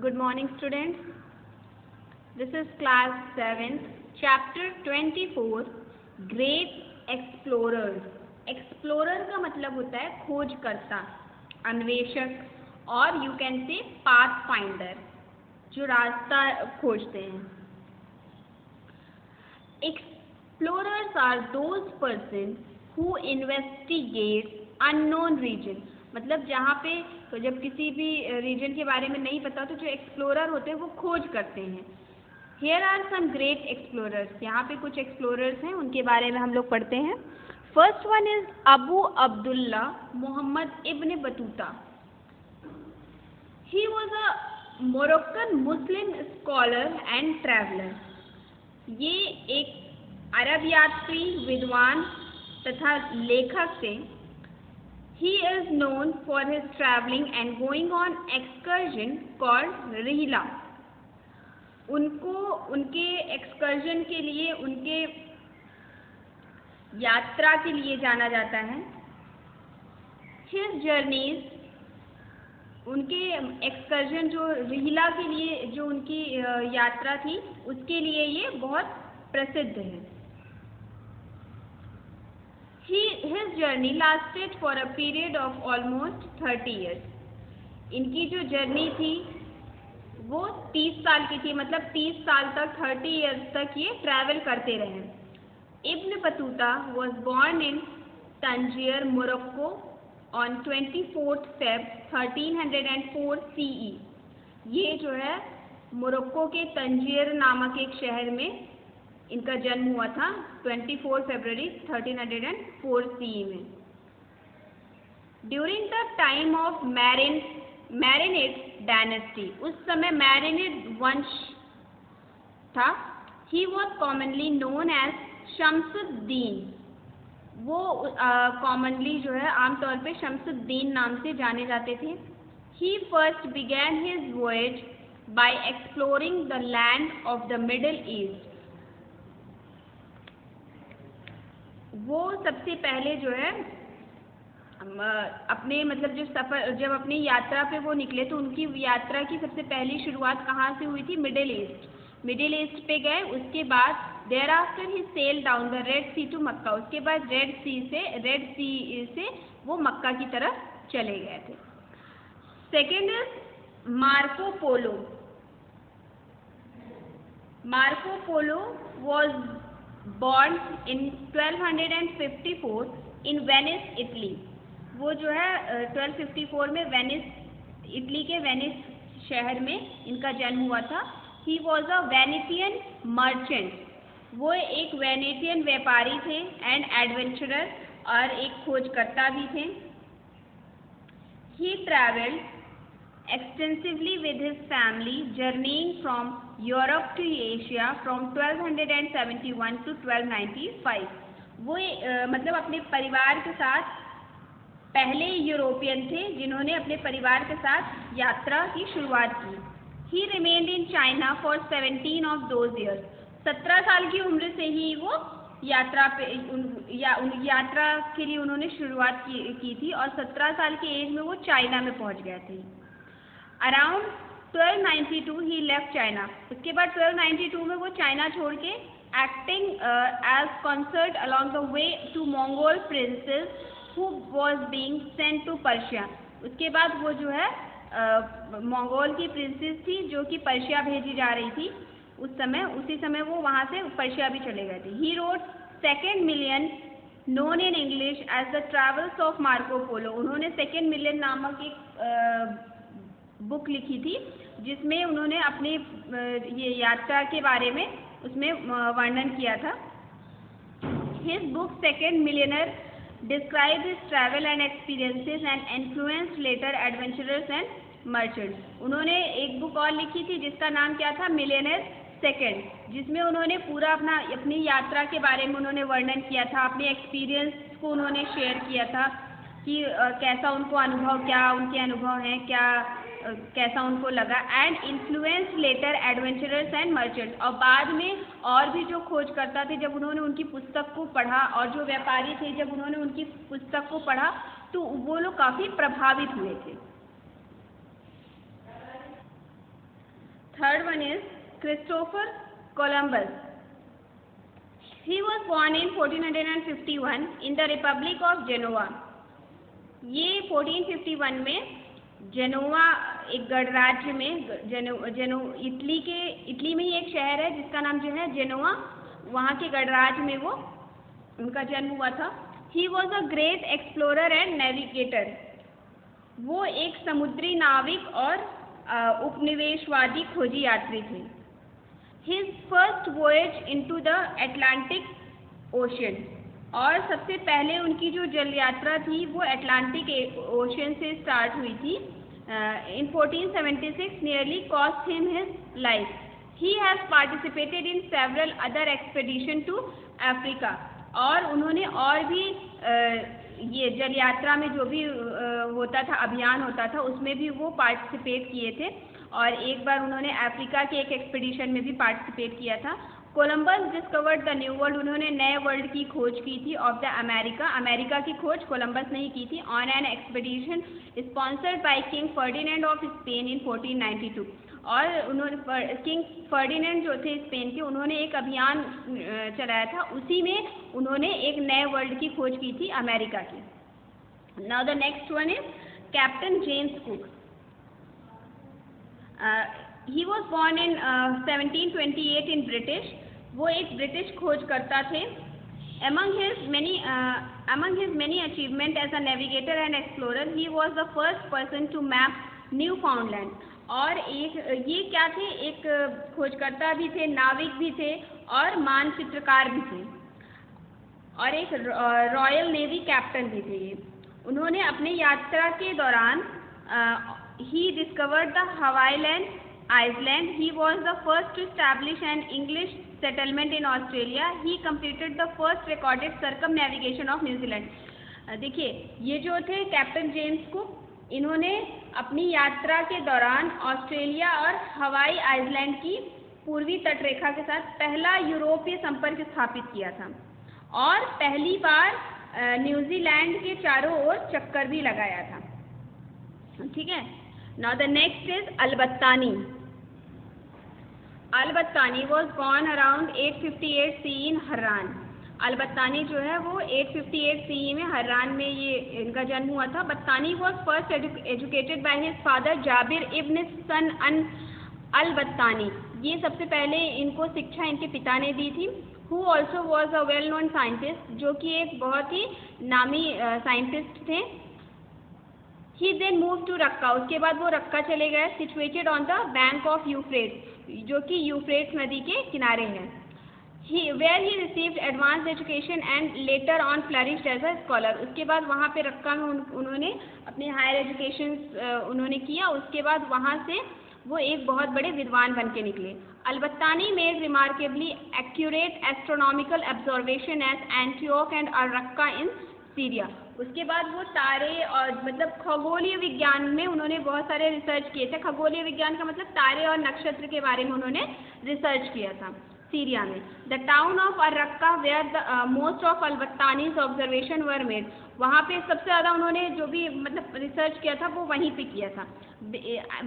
Good morning, students. This is class 7th, chapter 24, Great Explorers. Explorer का मतलब होता है खोजकर्ता, अन्वेषक और you can say pathfinder, जो रास्ता खोजते हैं. Explorers are those persons who investigate unknown region. मतलब जहाँ पे तो जब किसी भी रीजन के बारे में नहीं पता तो जो एक्सप्लोरर होते हैं वो खोज करते हैं. Here are some great explorers. यहाँ पे कुछ एक्सप्लोरर्स हैं, उनके बारे में हम लोग पढ़ते हैं. First one is Abu Abdullah Muhammad ibn Battuta. He was a Moroccan Muslim scholar and traveler. ये एक अरब यात्री, विद्वान तथा लेखक थे. He is known for his traveling and going on excursion called रिहला. उनको उनके एक्सकर्जन के लिए, उनके यात्रा के लिए जाना जाता है. His journeys, उनके एक्सकर्जन जो रिहला के लिए जो उनकी यात्रा थी उसके लिए ये बहुत प्रसिद्ध है. His journey lasted for a period of almost 30 years. इनकी जो जर्नी थी वो 30 साल की थी, मतलब 30 साल तक 30 years तक ये ट्रैवल करते रहे. Ibn Battuta was born in Tangier, Morocco on 24th Feb 1304 CE. ये जो है मोरक्को के तंजियर नामक एक शहर में इनका जन्म हुआ था 24 फरवरी 1304 CE में. During the time of Marinid dynasty, उस समय मैरिनिड वंश था. He was commonly known as Shamsuddin. वो कॉमनली जो है आमतौर पे शम्सुद्दीन नाम से जाने जाते थे. He first began his voyage by exploring the land of the Middle East. वो सबसे पहले जो है अपने मतलब जो सफ़र, जब अपनी यात्रा पे वो निकले तो उनकी यात्रा की सबसे पहली शुरुआत कहाँ से हुई थी? Middle east. मिडिल ईस्ट पे गए. उसके बाद thereafter he sail down the Red Sea to Mecca. उसके बाद रेड सी से वो मक्का की तरफ चले गए थे. Second is Marco Polo. Marco Polo was born in 1254 in Venice, Italy. वो जो है 1254 में वेनिस, इटली के वेनिस शहर में इनका जन्म हुआ था. He was a Venetian merchant. वो एक वेनेटियन व्यापारी थे एंड एडवेंचरर और एक खोजकर्ता भी थे. He traveled extensively with his family, journeying from Europe to Asia from 1271 to 1295. वो मतलब अपने परिवार के साथ पहले यूरोपियन थे जिन्होंने अपने परिवार के साथ यात्रा की शुरुआत की. He remained in China for 17 of those years. 17 साल की उम्र से ही वो यात्रा के लिए उन्होंने शुरुआत की थी और 17 साल की एज में वो चाइना में पहुंच गए थे. Around 1292 he left China. उसके बाद 1292 में वो चाइना छोड़ के acting as consort along the way to Mongol princess who was being sent to Persia. उसके बाद वो जो है मंगोल की प्रिंसेस थी जो कि पर्शिया भेजी जा रही थी उसी समय वो वहाँ से पर्शिया भी चले गए थे. He wrote second million known in English as the travels of Marco Polo. उन्होंने सेकेंड मिलियन नामक एक बुक लिखी थी जिसमें उन्होंने अपनी ये यात्रा के बारे में उसमें वर्णन किया था. His book second millionaire describe his travel and experiences and influenced later adventurers and merchants. उन्होंने एक बुक और लिखी थी जिसका नाम क्या था? मिलियनर सेकेंड, जिसमें उन्होंने पूरा अपनी यात्रा के बारे में उन्होंने वर्णन किया था. अपने एक्सपीरियंस को उन्होंने शेयर किया था कि कैसा उनको अनुभव, क्या उनके अनुभव हैं, कैसा उनको लगा. And influence later adventurers and merchants. और बाद में और भी जो खोजकर्ता थे जब उन्होंने उनकी पुस्तक को पढ़ा और जो व्यापारी थे जब उन्होंने उनकी पुस्तक को पढ़ा तो वो लोग काफ़ी प्रभावित हुए थे. Third one is Christopher Columbus. He was born in 1451 in the Republic of Genoa. ये 1451 में जेनोवा एक गणराज्य में इटली में ही एक शहर है जिसका नाम जो है जेनोवा, वहाँ के गणराज्य में वो उनका जन्म हुआ था. He was a great explorer and navigator. वो एक समुद्री नाविक और उपनिवेशवादी खोजी यात्री थे. His first voyage into the Atlantic Ocean, और सबसे पहले उनकी जो जल यात्रा थी वो अटलांटिक ओशन से स्टार्ट हुई थी. In 1476 nearly cost him his life. He has participated in several other expedition to Africa. और उन्होंने और भी ये जल यात्रा में जो भी होता था, अभियान होता था, उसमें भी वो पार्टिसिपेट किए थे. और एक बार उन्होंने अफ्रीका के एक एक्सपीडिशन में भी पार्टिसिपेट किया था. Columbus discovered the new world. उन्होंने नए वर्ल्ड की खोज की थी. ऑफ द अमेरिका की खोज कोलंबस ने ही की थी. On an expedition sponsored by King Ferdinand of Spain in 1492. और उन्होंने किंग फर्डिनेंड जो थे स्पेन के, उन्होंने एक अभियान चलाया था. उसी में उन्होंने एक नए वर्ल्ड की खोज की थी अमेरिका की. Now the next one is captain James cook. He was born in 1728 in British. वो एक ब्रिटिश खोजकर्ता थे. Among his many achievements as a navigator and explorer, he was the first person to map Newfoundland. और ये क्या थे, एक खोजकर्ता भी थे, नाविक भी थे और मानचित्रकार भी थे और एक रॉयल नेवी कैप्टन भी थे. ये उन्होंने अपने यात्रा के दौरान he discovered the Hawaiian Island. He was the first to establish an English settlement in Australia. He completed the first recorded circumnavigation of New Zealand. देखिए, ये जो थे कैप्टन जेम्स कुक, इन्होंने अपनी यात्रा के दौरान ऑस्ट्रेलिया और हवाई आइलैंड की पूर्वी तटरेखा के साथ पहला यूरोपीय संपर्क स्थापित किया था और पहली बार न्यूजीलैंड के चारों ओर चक्कर भी लगाया था. ठीक है. Now the next is Albattani. Albattani was born around 858 CE in Harran. Albattani जो है वो 858 CE में हर्रान में ये इनका जन्म हुआ था. Battani was first educated by his father Jabir ibn Sinan Albattani. ये सबसे पहले इनको शिक्षा इनके पिता ने दी थी. Who also was a well known scientist, जो कि एक बहुत ही नामी साइंटिस्ट थे. ही देन मूव टू रक्का. उसके बाद वो रक्का चले गए. Situated on the bank of Euphrates, जो कि यूफ्रेट्स नदी के किनारे है. where he received advanced education and later on flourished as a scholar. उसके बाद वहाँ पे रक्का में उन्होंने अपने हायर एजुकेशन उन्होंने किया. उसके बाद वहाँ से वो एक बहुत बड़े विद्वान बन के निकले. अलबत्तानी made remarkably accurate astronomical observation at Antioch and al-Raqqa in Syria. उसके बाद वो तारे और मतलब खगोलीय विज्ञान में उन्होंने बहुत सारे रिसर्च किए थे. खगोलीय विज्ञान का मतलब तारे और नक्षत्र के बारे में उन्होंने रिसर्च किया था सीरिया में. The town of Al Raqqa where the most of Albattani's observation were made. वहाँ पे सबसे ज़्यादा उन्होंने जो भी मतलब रिसर्च किया था वो वहीं पे किया था.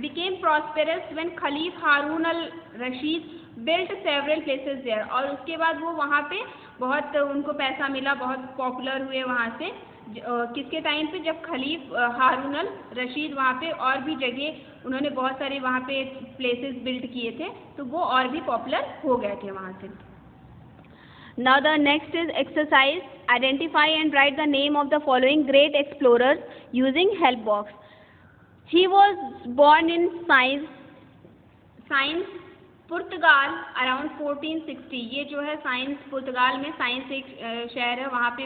Became prosperous when caliph Harun al Rashid built several places there. और उसके बाद वो वहाँ पे बहुत उनको पैसा मिला, बहुत पॉपुलर हुए वहाँ से. किसके टाइम पे, जब खलीफ हारून अल रशीद वहाँ पे और भी जगह उन्होंने बहुत सारे वहाँ पे प्लेसेस बिल्ड किए थे, तो वो और भी पॉपुलर हो गए थे वहाँ से. Now the next is exercise. Identify and right the name of the following great explorers using help box. He was born in science Portugal around 1460. ये जो है साइंस, पुर्तगाल में साइंस एक शहर है, वहाँ पे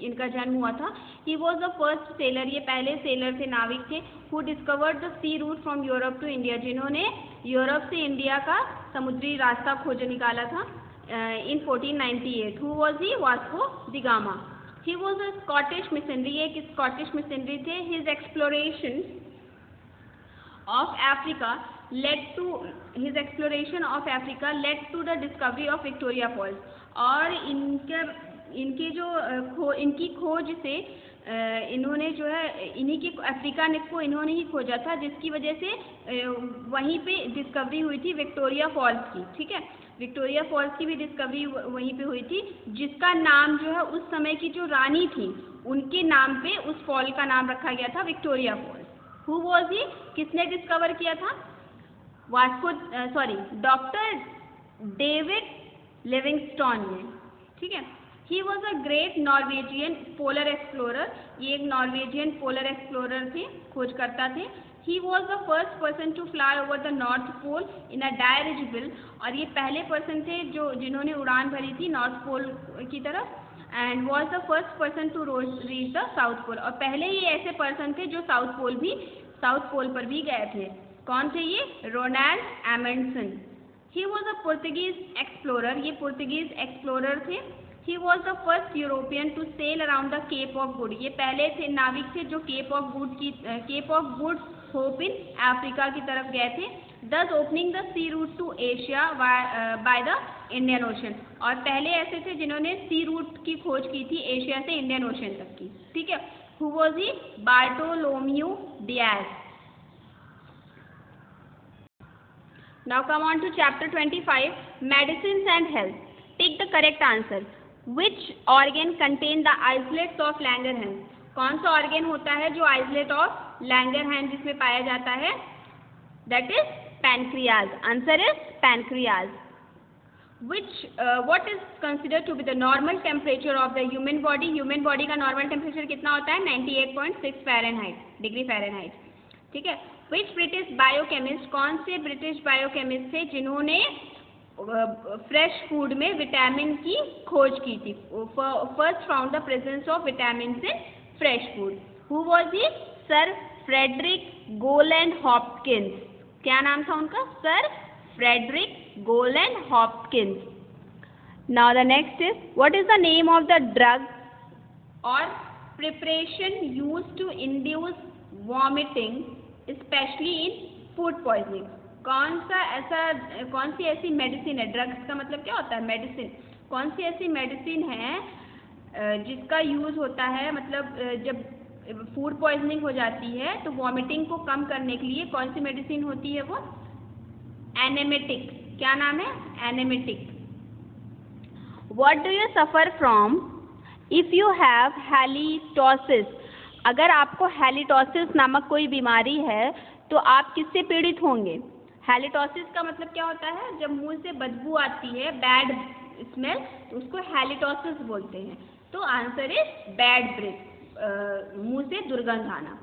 इनका जन्म हुआ था. He was the first sailor. ये पहले सेलर थे, नाविक थे. Who discovered the sea route from Europe to India. जिन्होंने यूरोप से इंडिया का समुद्री रास्ता खोज निकाला था in 1498. Who was he? Vasco da Gama. He was a Scottish missionary. एक स्कॉटिश मिशनरी थे. His exploration of Africa led to his exploration of Africa led to the discovery of Victoria Falls. और इनकी खोज से इन्होंने जो है इन्हीं की अफ्रीका को इन्होंने ही खोजा था, जिसकी वजह से वहीं पे डिस्कवरी हुई थी विक्टोरिया फॉल्स की। ठीक है, विक्टोरिया फॉल्स की भी डिस्कवरी वहीं पे हुई थी, जिसका नाम जो है उस समय की जो रानी थी उनके नाम पे उस फॉल का नाम रखा गया था Victoria Falls. Who was he? किसने डिस्कवर किया था? डॉक्टर डेविड लिविंगस्टोन ने। ठीक है, he was a great Norwegian polar explorer. ये एक नॉर्वेजियन पोलर एक्सप्लोरर थे, खोजकर्ता थे। He was the first person to fly over the North Pole in a direct, और ये पहले पर्सन थे जिन्होंने उड़ान भरी थी नॉर्थ पोल की तरफ। And was the first person to reach the South Pole, और पहले ही ऐसे पर्सन थे जो साउथ पोल पर भी गए थे। कौन थे ये? Ronald Amundsen. He was a Portuguese explorer, ये पोर्तुगीज एक्सप्लोरर थे। He was the first European to sail around the Cape of Good, ये पहले थे नाविक थे जो Cape of Good Hope in Africa की तरफ गए थे। Thus opening the sea route to Asia by the Indian Ocean, और पहले ऐसे थे जिन्होंने सी रूट की खोज की थी एशिया से इंडियन ओशन तक की। ठीक है, who was he? Bartolomeu Dias. Now come on to chapter 25, medicines and health. Take the correct answer. Which organ contain the islets of Langerhans? कौन सा organ होता है जो islet of Langerhans जिसमें पाया जाता है? That is pancreas. Answer is pancreas. What is considered to be the normal temperature of the human body? Human body का normal temperature कितना होता है? 98.6 डिग्री फ़ारेनहाइट। ठीक है, विच ब्रिटिश बायोकेमिस्ट, कौन से ब्रिटिश बायोकेमिस्ट थे जिन्होंने फ्रेश फूड में विटामिन की खोज की थी? First found the presence of vitamin in fresh food. Who was he? Sir Frederick Gowland Hopkins. क्या नाम था उनका? Sir Frederick Gowland Hopkins. Now the next is, what is the name of the drug और preparation used to induce vomiting specially in food poisoning? कौन सी ऐसी medicine है? Drugs का मतलब क्या होता है? मेडिसिन। कौन सी ऐसी मेडिसिन है जिसका यूज़ होता है, मतलब जब फूड पॉइजनिंग हो जाती है तो वॉमिटिंग को कम करने के लिए कौन सी मेडिसिन होती है? वो एनेमेटिक। क्या नाम है? An emetic. What do you suffer from if you have halitosis? अगर आपको हैलिटोसिस नामक कोई बीमारी है तो आप किससे पीड़ित होंगे? हैलिटोसिस का मतलब क्या होता है? जब मुंह से बदबू आती है, बैड स्मेल, तो उसको हैलिटोसिस बोलते हैं। तो आंसर इज बैड ब्रेथ, मुंह से दुर्गंध आना।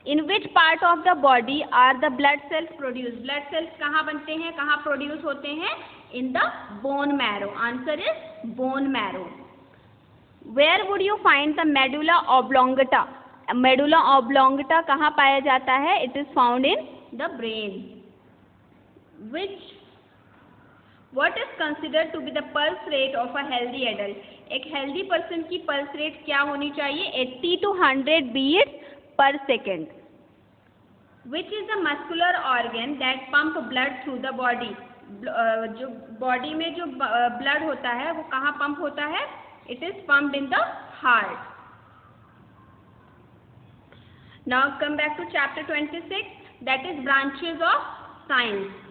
In which part of the body are the blood cells produce? Blood cells कहाँ बनते हैं, कहाँ प्रोड्यूस होते हैं? In the bone marrow. Answer is bone marrow. Where would you find the medulla oblongata? Medulla oblongata कहाँ पाया जाता है? It is found in the brain. What is considered to be the pulse rate of a healthy adult? एक healthy person की pulse rate क्या होनी चाहिए? 80 to 100 beats per second. Which is the muscular organ that pump blood through the body? जो body में जो blood होता है वो कहाँ पंप होता है? It is pumped in the heart. Now come back to chapter 26, that is branches of science.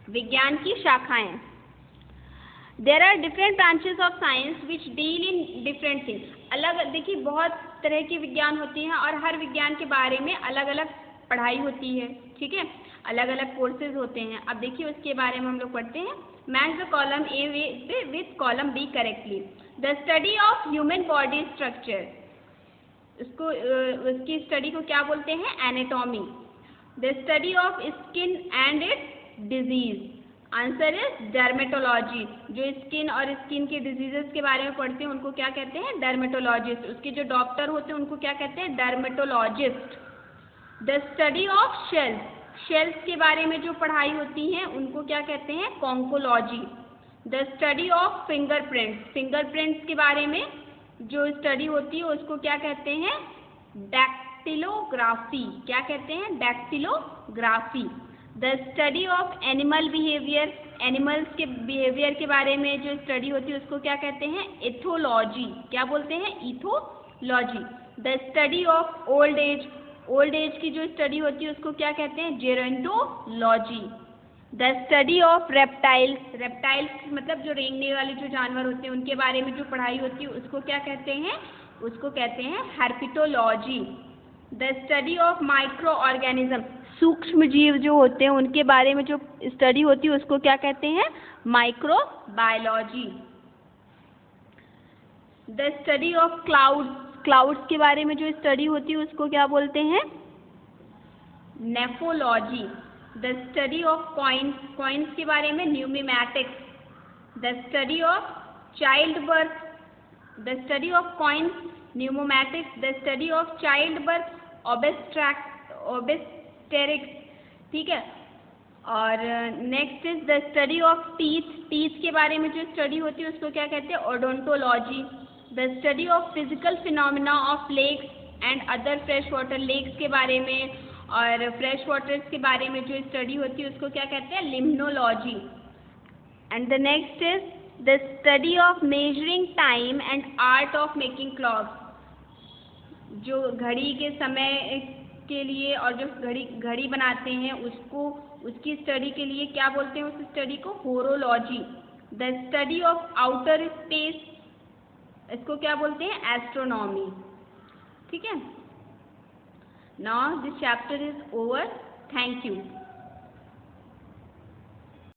विज्ञान की शाखाएं। There are different branches of science which deal in different things. अलग देखिए, बहुत तरह की विज्ञान होती हैं और हर विज्ञान के बारे में अलग अलग पढ़ाई होती है। ठीक है, अलग अलग कोर्सेज होते हैं। अब देखिए उसके बारे में हम लोग पढ़ते हैं। Match the column A with column B correctly. The study of human body structure, उसकी स्टडी को क्या बोलते हैं? Anatomy. The study of skin and its disease. Answer is dermatology. जो स्किन और स्किन के डिजीजेस के बारे में पढ़ते हैं उनको क्या कहते हैं? डर्मेटोलॉजिस्ट। उसके जो डॉक्टर होते हैं उनको क्या कहते हैं? Dermatologist. The study of shells, shells के बारे में जो पढ़ाई होती है उनको क्या कहते हैं? Conchology. The study of fingerprints, fingerprints के बारे में जो स्टडी होती है उसको क्या कहते हैं? डैक्टिलोग्राफी। क्या कहते हैं? Dactylography. The study of animal behaviour, animals के बिहेवियर के बारे में जो स्टडी होती है उसको क्या कहते हैं? इथोलॉजी। क्या बोलते हैं? Ethology. The study of old age, old age की जो स्टडी होती है उसको क्या कहते हैं? Gerontology. The study of reptiles, reptiles मतलब जो रेंगने वाले जो जानवर होते हैं उनके बारे में जो पढ़ाई होती है उसको क्या कहते हैं? उसको कहते हैं herpetology. The study of microorganism, सूक्ष्म जीव जो होते हैं उनके बारे में जो स्टडी होती है उसको क्या कहते हैं? Microbiology. The study of clouds, clouds के बारे में जो स्टडी होती है उसको क्या बोलते हैं? Nephology. The study of coins, coins के बारे में numismatics. The study of childbirth, the study of coins, numismatics. The study of childbirth, obstetrics. ठीक है। और next is the study of teeth, teeth के बारे में जो स्टडी होती है उसको क्या कहते हैं? Odontology. The study of physical phenomena of lakes and other fresh water, lakes के बारे में और फ्रेश वाटर्स के बारे में जो स्टडी होती है उसको क्या कहते हैं? Limnology. And the next is the study of measuring time and art of making clocks, जो घड़ी के समय के लिए और जो घड़ी बनाते हैं उसको, उसकी स्टडी के लिए क्या बोलते हैं? उस स्टडी को horology. The study of outer space, इसको क्या बोलते हैं? एस्ट्रोनॉमी। ठीक है। Now this chapter is over. Thank you.